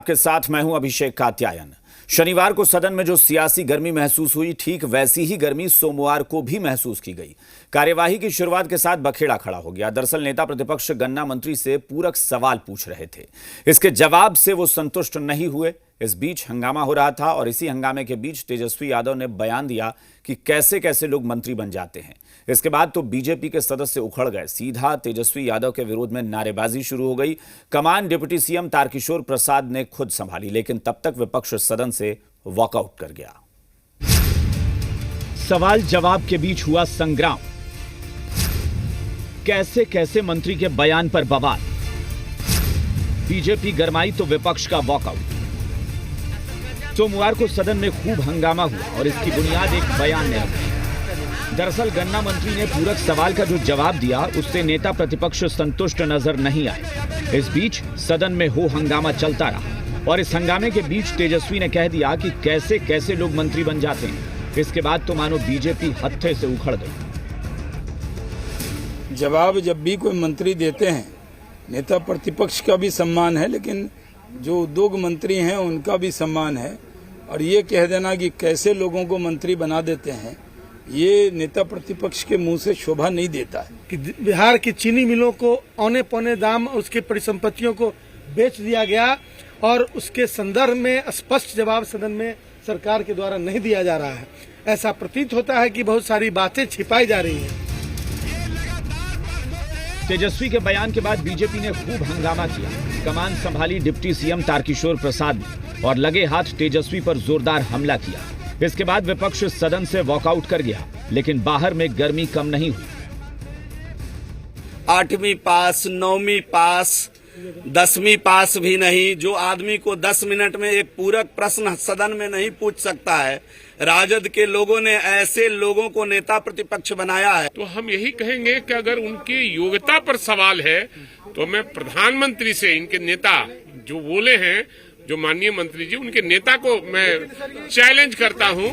के साथ मैं हूं अभिषेक कात्यायन। शनिवार को सदन में जो सियासी गर्मी महसूस हुई, ठीक वैसी ही गर्मी सोमवार को भी महसूस की गई। कार्यवाही की शुरुआत के साथ बखेड़ा खड़ा हो गया। दरअसल नेता प्रतिपक्ष गन्ना मंत्री से पूरक सवाल पूछ रहे थे। इसके जवाब से वो संतुष्ट नहीं हुए। इस बीच हंगामा हो रहा था और इसी हंगामे के बीच तेजस्वी यादव ने बयान दिया कि कैसे कैसे लोग मंत्री बन जाते हैं। इसके बाद तो बीजेपी के सदस्य उखड़ गए। सीधा तेजस्वी यादव के विरोध में नारेबाजी शुरू हो गई। कमान डिप्टी सीएम तारकिशोर प्रसाद ने खुद संभाली, लेकिन तब तक विपक्ष सदन से वॉकआउट कर गया। सवाल जवाब के बीच हुआ संग्राम। कैसे कैसे मंत्री के बयान पर बवाल। बीजेपी गरमाई तो विपक्ष का वॉकआउट। सोमवार को सदन में खूब हंगामा हुआ और इसकी बुनियाद एक बयान ने रखी। दरअसल गन्ना मंत्री ने पूरक सवाल का जो जवाब दिया, उससे नेता प्रतिपक्ष संतुष्ट नजर नहीं आए। इस बीच सदन में हो हंगामा चलता रहा और इस हंगामे के बीच तेजस्वी ने कह दिया कि कैसे कैसे लोग मंत्री बन जाते हैं। इसके बाद तो मानो बीजेपी हत्थे से उखड़ गई। जवाब जब भी कोई मंत्री देते हैं, नेता प्रतिपक्ष का भी सम्मान है, लेकिन जो उद्योग मंत्री हैं उनका भी सम्मान है। और ये कह देना कि कैसे लोगों को मंत्री बना देते हैं, ये नेता प्रतिपक्ष के मुंह से शोभा नहीं देता है। कि बिहार की चीनी मिलों को औने पौने दाम उसके परिसंपत्तियों को बेच दिया गया और उसके संदर्भ में स्पष्ट जवाब सदन में सरकार के द्वारा नहीं दिया जा रहा है। ऐसा प्रतीत होता है कि बहुत सारी बातें छिपाई जा रही हैं। तेजस्वी के बयान के बाद बीजेपी ने खूब हंगामा किया। कमान संभाली डिप्टी सीएम तारकिशोर प्रसाद ने और लगे हाथ तेजस्वी पर जोरदार हमला किया। इसके बाद विपक्ष सदन से वॉकआउट कर गया, लेकिन बाहर में गर्मी कम नहीं हुई। 8वीं पास, 9वीं पास, 10वीं पास भी नहीं, जो आदमी को 10 मिनट में एक पूरक प्रश्न सदन में नहीं पूछ सकता है, राजद के लोगों ने ऐसे लोगों को नेता प्रतिपक्ष बनाया है। तो हम यही कहेंगे कि अगर उनकी योग्यता पर सवाल है तो मैं प्रधानमंत्री से, इनके नेता जो बोले हैं, जो माननीय मंत्री जी, उनके नेता को मैं चैलेंज करता हूं।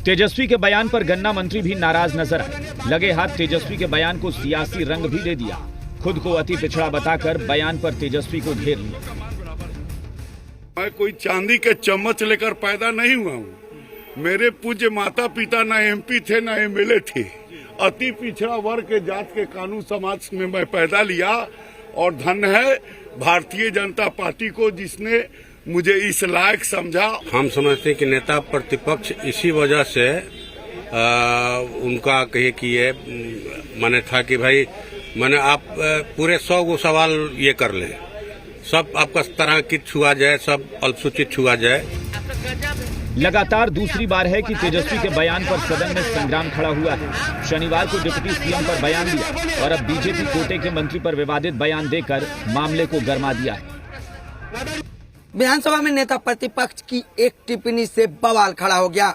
तेजस्वी के बयान पर गन्ना मंत्री भी नाराज नजर आए। लगे हाथ तेजस्वी के बयान को सियासी रंग भी दे दिया। खुद को अति पिछड़ा बताकर बयान पर तेजस्वी को घेर लिया। मैं कोई चांदी के चम्मच लेकर पैदा नहीं हुआ हूँ। मेरे पूज्य माता पिता ना एमपी थे ना एमएलए थे। अति पिछड़ा वर्ग के जात के कानून समाज में मैं पैदा लिया और धन्य है भारतीय जनता पार्टी को, जिसने मुझे इस लायक समझा। हम समझते हैं कि नेता प्रतिपक्ष इसी वजह से उनका कहे कि ये माने था कि भाई माने आप पूरे 100 गो सवाल ये कर लें, सब आपका तारांकित छुआ जाए, सब अल्पसूचित छुआ जाए। लगातार दूसरी बार है कि तेजस्वी के बयान पर सदन में संग्राम खड़ा हुआ है। शनिवार को डिप्टी सीएम पर बयान दिया और अब बीजेपी कोटे के मंत्री पर विवादित बयान देकर मामले को गरमा दिया है। विधानसभा में नेता प्रतिपक्ष की एक टिप्पणी से बवाल खड़ा हो गया।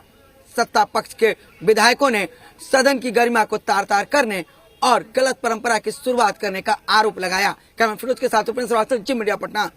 सत्ता पक्ष के विधायकों ने सदन की गरिमा को तार-तार करने और गलत परंपरा की शुरुआत करने का आरोप लगाया। कैमरा फिरोज के साथ उपेंद्र श्रीवास्तव, जी मीडिया, पटना।